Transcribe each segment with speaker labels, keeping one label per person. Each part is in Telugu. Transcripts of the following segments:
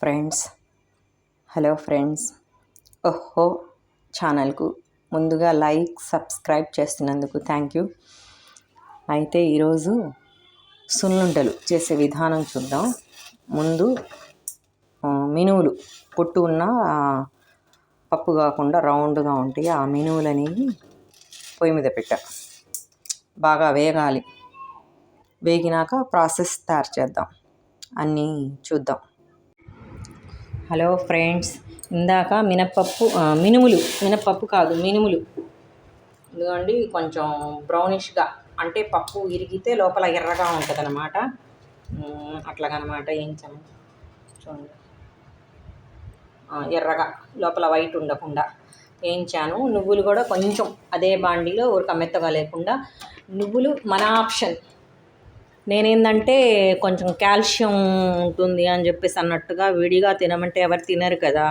Speaker 1: Friends, hello friends. ఓహో ఛానల్కు ముందుగా లైక్ సబ్స్క్రైబ్ చేస్తున్నందుకు థ్యాంక్ యూ. అయితే ఈరోజు సున్నుండలు చేసే విధానం చూద్దాం. ముందు మినువులు పొట్టు ఉన్న పప్పు కాకుండా రౌండ్గా ఉంటాయి ఆ మినువులు అనేవి పొయ్యి మీద పెట్టా, బాగా వేగాలి. వేగినాక ప్రాసెస్ తయారు చేద్దాం, అన్నీ చూద్దాం. హలో ఫ్రెండ్స్, ఇందాక మినుములు ఇదిగోండి, కొంచెం బ్రౌనిష్గా, అంటే పప్పు ఇరిగితే లోపల ఎర్రగా ఉంటుంది అన్నమాట. అట్లాగనమాట వేయించాము. చూడండి, ఎర్రగా లోపల వైట్ ఉండకుండా వేయించాను. నువ్వులు కూడా కొంచెం అదే బాండీలో ఊరక మెత్తగా లేకుండా. నువ్వులు మన ఆప్షన్. నేనేందంటే కొంచెం కాల్షియం ఉంటుంది అని చెప్పేసి అన్నట్టుగా విడిగా తినమంటే ఎవరు తినరు కదా,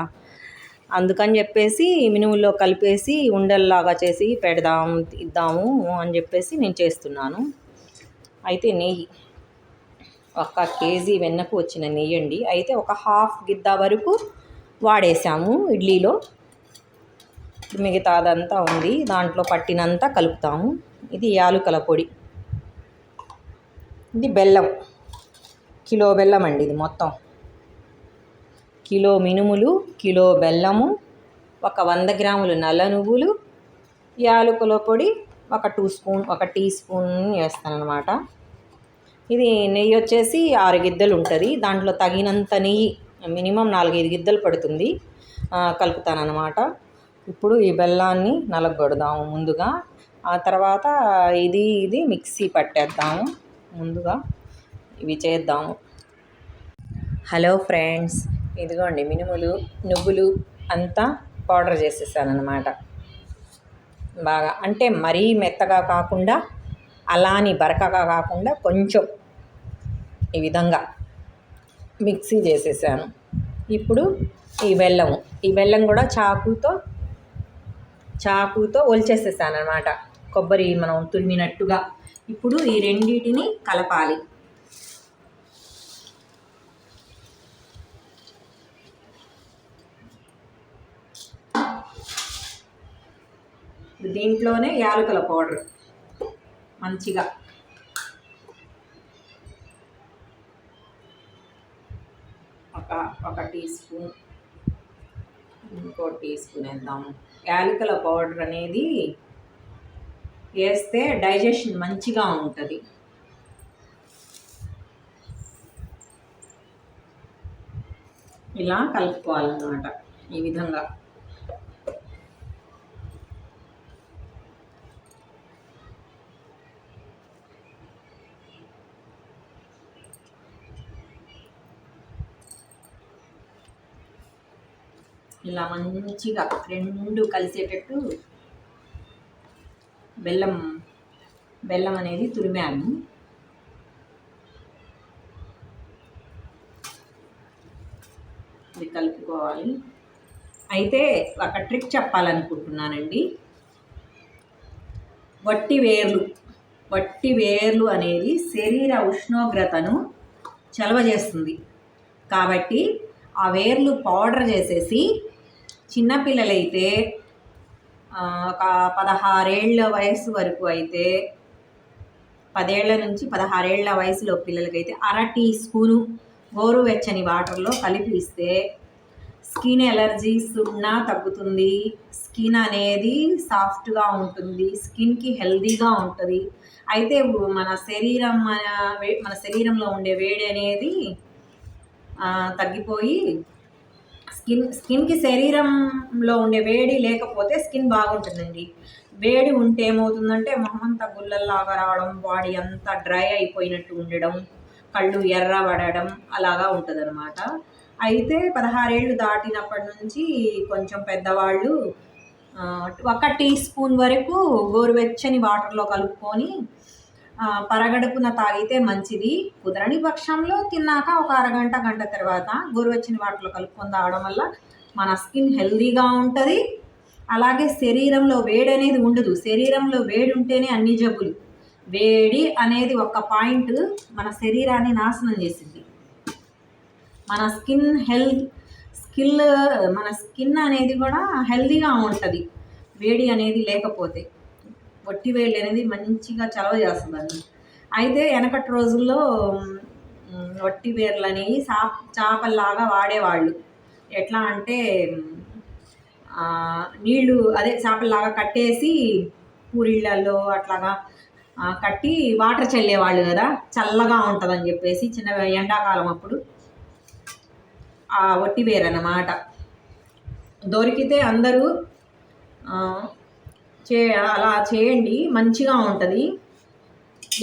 Speaker 1: అందుకని చెప్పేసి మినుముల్లో కలిపేసి ఉండల్లాగా చేసి ఇద్దాము అని చెప్పేసి నేను చేస్తున్నాను. అయితే నెయ్యి 1 కేజీ వెన్నకు వచ్చిన నెయ్యి అండి. అయితే ఒక హాఫ్ గిద్ద వరకు వాడేసాము ఇడ్లీలో. మిగతాదంతా ఉంది, దాంట్లో పట్టినంత కలుపుతాము. ఇది యాలకుల పొడి, ఇది బెల్లం, కిలో బెల్లం అండి. ఇది మొత్తం కిలో మినుములు, కిలో బెల్లము, ఒక 100 గ్రాములు నల్ల నువ్వులు, యాలకుల పొడి 1 టీ స్పూన్ వేస్తానన్నమాట. ఇది నెయ్యి వచ్చేసి 6 గిద్దలు ఉంటుంది. దాంట్లో తగినంత నెయ్యి, మినిమం 4-5 గిద్దలు పడుతుంది, కలుపుతానన్నమాట. ఇప్పుడు ఈ బెల్లాన్ని నలగొడదాము ముందుగా. ఆ తర్వాత ఇది మిక్సీ పట్టేద్దాము. ముందుగా ఇవి చేద్దాము. హలో ఫ్రెండ్స్, ఇదిగోండి మినుములు, నువ్వులు అంతా పౌడర్ చేసేసానన్నమాట. బాగా అంటే మరీ మెత్తగా కాకుండా, అలాని బరకగా కాకుండా, కొంచెం ఈ విధంగా మిక్సీ చేసేసాను. ఇప్పుడు ఈ బెల్లం కూడా చాకుతో ఒలిచేసేసాను అన్నమాట, కొబ్బరి మనం తురిమినట్టుగా. ఇప్పుడు ఈ రెండింటిని కలపాలి. దీంట్లోనే యాలకుల పౌడర్ మంచిగా ఒక టీ స్పూన్, ఇంకో టీ స్పూన్ వేద్దాము. యాలకుల పౌడర్ అనేది వేస్తే డైజెషన్ మంచిగా ఉంటుంది. ఇలా కలుపుకోవాలన్నమాట, ఈ విధంగా. ఇలా మంచిగా రెండు కలిసేటట్టు బెల్లం అనేది తురిమాను. ఇది కలుపుకోవాలి. అయితే ఒక ట్రిక్ చెప్పాలనుకుంటున్నానండి. వట్టి వేర్లు అనేది శరీర ఉష్ణోగ్రతను చలవ చేస్తుంది. కాబట్టి ఆ వేర్లు పౌడర్ చేసేసి, చిన్నపిల్లలైతే ఒక 16 ఏళ్ళ వయసు వరకు అయితే, 10 ఏళ్ల నుంచి 16 ఏళ్ల వయసులో పిల్లలకైతే 1/2 టీ స్పూను గోరువెచ్చని వాటర్లో కలిపి ఇస్తే స్కిన్ ఎలర్జీస్ ఉన్నా తగ్గుతుంది. స్కిన్ అనేది సాఫ్ట్గా ఉంటుంది, స్కిన్కి హెల్తీగా ఉంటుంది. అయితే మన శరీరంలో ఉండే వేడి అనేది తగ్గిపోయి, స్కిన్కి శరీరంలో ఉండే వేడి లేకపోతే స్కిన్ బాగుంటుందండి. వేడి ఉంటే ఏమవుతుందంటే మొహం అంతా గుల్లల్లాగా రావడం, బాడీ అంతా డ్రై అయిపోయినట్టు ఉండడం, కళ్ళు ఎర్రబడడం అలాగా ఉంటుంది అన్నమాట. అయితే 16 ఏళ్ళు దాటినప్పటి నుంచి కొంచెం పెద్దవాళ్ళు 1 టీ స్పూన్ వరకు గోరువెచ్చని వాటర్లో కలుపుకొని పరగడుపున తాగితే మంచిది. కుదరని పక్షంలో తిన్నాక ఒక అరగంట, గంట తర్వాత గోరువెచ్చని వాటర్లో కలుపుకొని తాగడం వల్ల మన స్కిన్ హెల్తీగా ఉంటుంది. అలాగే శరీరంలో వేడి అనేది ఉండదు. శరీరంలో వేడి ఉంటేనే అన్ని జబ్బులు. వేడి అనేది ఒక పాయింట్ మన శరీరాన్ని నాశనం చేసింది. మన స్కిల్ మన స్కిన్ అనేది కూడా హెల్తీగా ఉంటుంది వేడి అనేది లేకపోతే. వట్టి వేడి అనేది మంచిగా చలవ చేస్తుందండి. అయితే వెనకటి రోజుల్లో వట్టి వేర్లు అనేవి చేపల్లాగా వాడేవాళ్ళు. ఎట్లా అంటే నీళ్ళు అదే చేపల్లాగా కట్టేసి పూరిళ్ళల్లో అట్లాగా కట్టి వాటర్ చల్లేవాళ్ళు కదా, చల్లగా ఉంటుందని చెప్పేసి చిన్న ఎండాకాలం అప్పుడు. ఆ వట్టి వేరు అన్నమాట. దొరికితే అందరూ అలా చేయండి, మంచిగా ఉంటుంది.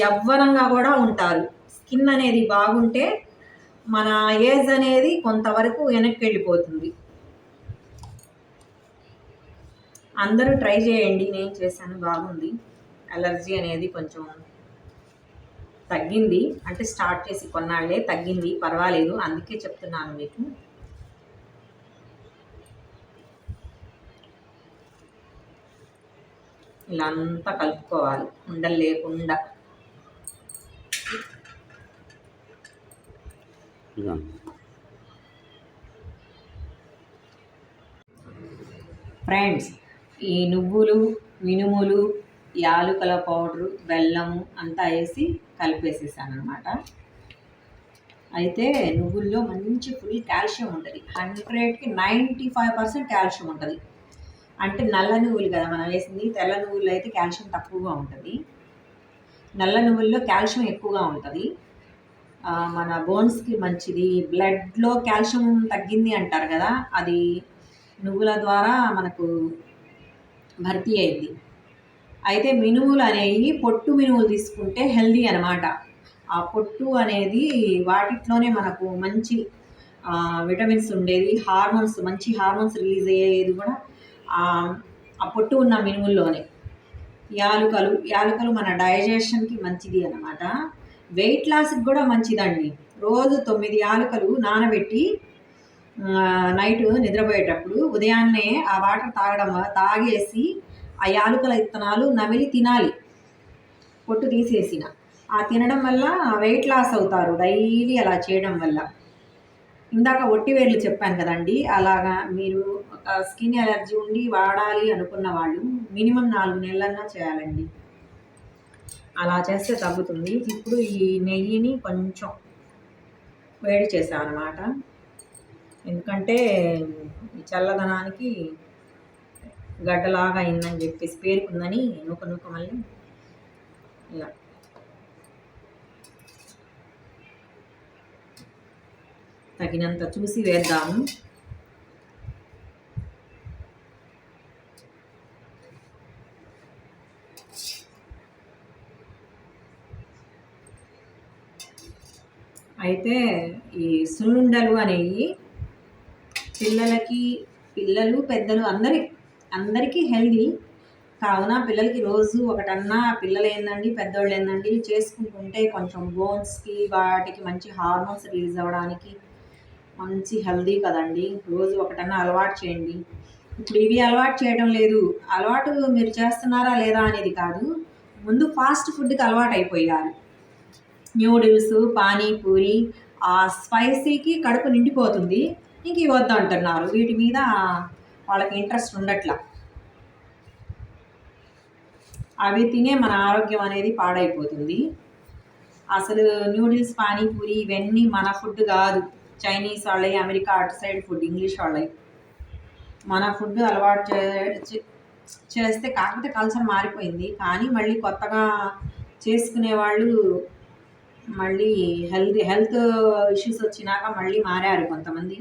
Speaker 1: యవ్వనంగా కూడా ఉంటారు. స్కిన్ అనేది బాగుంటే మన ఏజ్ అనేది కొంతవరకు వెనక్కి వెళ్ళిపోతుంది. అందరూ ట్రై చేయండి. నేను చేశాను, బాగుంది. అలర్జీ అనేది కొంచెం తగ్గింది. అంటే స్టార్ట్ చేసి కొన్నాళ్ళే తగ్గింది, పర్వాలేదు. అందుకే చెప్తున్నాను మీకు. ఇలా అంతా కలుపుకోవాలి ఉండలు లేకుండా. ఫ్రెండ్స్, ఈ నువ్వులు, మినుములు, యాలకుల పౌడరు, బెల్లము అంతా వేసి కలిపేసేసాను అనమాట. అయితే నువ్వుల్లో మంచి ఫుల్ కాల్షియం ఉంటుంది. 100కి 95% కాల్షియం ఉంటుంది. అంటే నల్ల నువ్వులు కదా మనం వేసింది. తెల్ల నువ్వుల్లో అయితే కాల్షియం తక్కువగా ఉంటుంది. నల్ల నువ్వుల్లో కాల్షియం ఎక్కువగా ఉంటుంది. మన బోన్స్కి మంచిది. బ్లడ్లో కాల్షియం తగ్గింది అంటారు కదా, అది నువ్వుల ద్వారా మనకు భర్తీ అయింది. అయితే మినుములు అనేవి పొట్టు మినుములు తీసుకుంటే హెల్దీ అనమాట. ఆ పొట్టు అనేది వాటిలోనే మనకు మంచి విటమిన్స్ ఉండేది, మంచి హార్మోన్స్ రిలీజ్ అయ్యేది కూడా ఆ పొట్టు ఉన్న మినుముల్లోనే. యాలుకలు మన డైజెషన్కి మంచిది అనమాట. వెయిట్ లాస్కి కూడా మంచిదండి. రోజు 9 యాలకులు నానబెట్టి నైట్ నిద్రపోయేటప్పుడు ఉదయాన్నే ఆ వాటర్ తాగేసి ఆ యాలకుల విత్తనాలు నమిలి తినాలి, పొట్టు తీసేసిన. ఆ తినడం వల్ల వెయిట్ లాస్ అవుతారు డైలీ అలా చేయడం వల్ల. ఇందాక ఒట్టివేర్లు చెప్పాను కదండి, అలాగా మీరు స్కిన్ ఎలర్జీ ఉండి వాడాలి అనుకున్న వాళ్ళు మినిమం 4 నెలలన్నా చేయాలండి. అలా చేస్తే తగ్గుతుంది. ఇప్పుడు ఈ నెయ్యిని కొంచెం వేడి చేసాను అనమాట. ఎందుకంటే ఈ చల్లదనానికి గడ్డలాగా అయిందని చెప్పేసి పేరుకుందని నూక మళ్ళీ ఇలా తగినంత చూసి వేద్దాము. అయితే ఈ సున్నుండలు అనేవి పిల్లలు పెద్దలు అందరికీ హెల్దీ కావున పిల్లలకి రోజు ఒకటన్నా, పిల్లలు ఏందండి పెద్దోళ్ళు ఏందండి చేసుకుంటుంటే కొంచెం బోన్స్కి వాటికి మంచి హార్మోన్స్ రిలీజ్ అవ్వడానికి మంచి హెల్దీ కదండి. రోజు ఒకటన్నా అలవాటు చేయండి. ఇప్పుడు ఇవి అలవాటు చేయడం లేదు, అలవాటు మీరు చేస్తున్నారా లేదా అనేది కాదు, ముందు ఫాస్ట్ ఫుడ్కి అలవాటు అయిపోయారు. న్యూడిల్స్, పానీపూరి, ఆ స్పైసీకి కడుపు నిండిపోతుంది, ఇంక ఇవి వద్దు అంటున్నారు. వీటి మీద వాళ్ళకి ఇంట్రెస్ట్ ఉండట్లా. అవి తినే మన ఆరోగ్యం అనేది పాడైపోతుంది. అసలు న్యూడిల్స్, పానీపూరి ఇవన్నీ మన ఫుడ్ కాదు, చైనీస్ వాళ్ళవి, అమెరికా అటు సైడ్ ఫుడ్, ఇంగ్లీష్ వాళ్ళవి. మన ఫుడ్ అలవాటు చేస్తే కాకపోతే కల్చర్ మారిపోయింది, కానీ మళ్ళీ కొత్తగా చేసుకునే వాళ్ళు మళ్ళీ హెల్త్ ఇష్యూస్ వచ్చినాక మళ్ళీ మారారు కొంతమంది.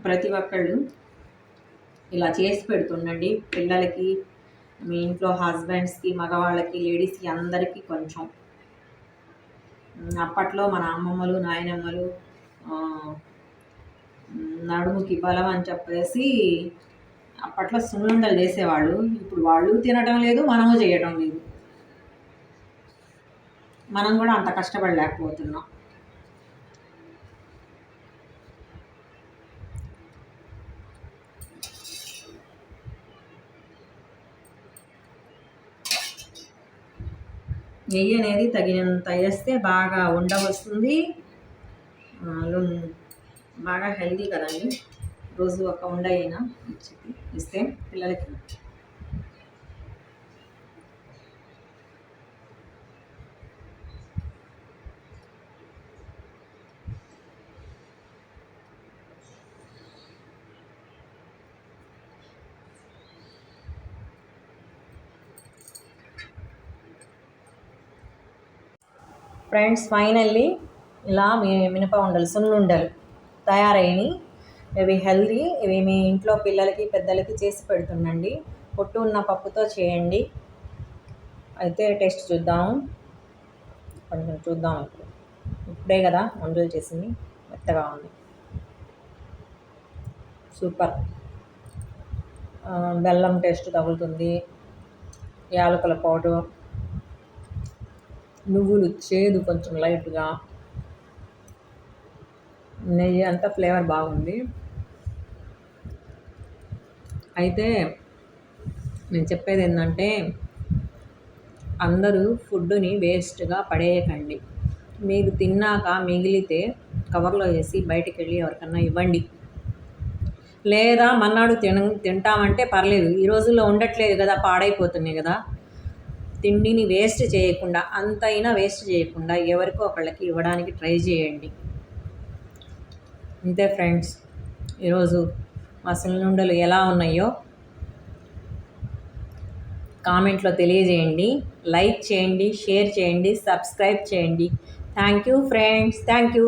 Speaker 1: ప్రతి ఒక్కళ్ళు ఇలా చేసి పెడుతుండండి పిల్లలకి, మీ ఇంట్లో హస్బెండ్స్కి, మగవాళ్ళకి, లేడీస్కి అందరికీ కొంచెం. అప్పట్లో మన అమ్మమ్మలు, నాయనమ్మలు నడుముకి బలం అని చెప్పేసి అప్పట్లో సున్నుండలు చేసేవాళ్ళు. ఇప్పుడు వాళ్ళు తినడం లేదు, మనము చేయడం లేదు. మనం కూడా అంత కష్టపడలేకపోతున్నాం. నెయ్యి అనేది తగినంత వేస్తే బాగా ఉండవస్తుంది. బాగా హెల్దీ కదండి. రోజు ఒక ఉండ అయినా ఇస్తే పిల్లలకి. ఫ్రెండ్స్, ఫైనల్లీ ఇలా మినప ఉండలు, సున్నుండలు తయారైనవి. ఇవి హెల్దీ. ఇవి మీ ఇంట్లో పిల్లలకి పెద్దలకి చేసి పెడుతుండండి. పొట్టు ఉన్న పప్పుతో చేయండి. అయితే టేస్ట్ చూద్దాము. కొంచెం చూద్దాం. ఇప్పుడే కదా ఉండలు చేసింది, మెత్తగా ఉంది. సూపర్. బెల్లం టేస్ట్ తగులుతుంది, యాలకుల పౌడర్, నువ్వులు చేదు కొంచెం లైట్గా, నెయ్యి అంతా ఫ్లేవర్ బాగుంది. అయితే నేను చెప్పేది ఏంటంటే, అందరూ ఫుడ్డుని వేస్ట్గా పడేయకండి. మీరు తిన్నాక మిగిలితే కవర్లో వేసి బయటికి వెళ్ళి ఎవరికన్నా ఇవ్వండి. లేదా మన్నాడు తింటామంటే పర్లేదు. ఈ రోజుల్లో ఉండట్లేదు కదా, పాడైపోతున్నాయి కదా. తిండిని వేస్ట్ చేయకుండా, అంతైనా వేస్ట్ చేయకుండా ఎవరికో ఒకళ్ళకి ఇవ్వడానికి ట్రై చేయండి. అంతే ఫ్రెండ్స్. ఈరోజు మా సున్నుండలు ఎలా ఉన్నాయో కామెంట్లో తెలియజేయండి. లైక్ చేయండి, షేర్ చేయండి, సబ్స్క్రైబ్ చేయండి. Thank you friends. Thank you.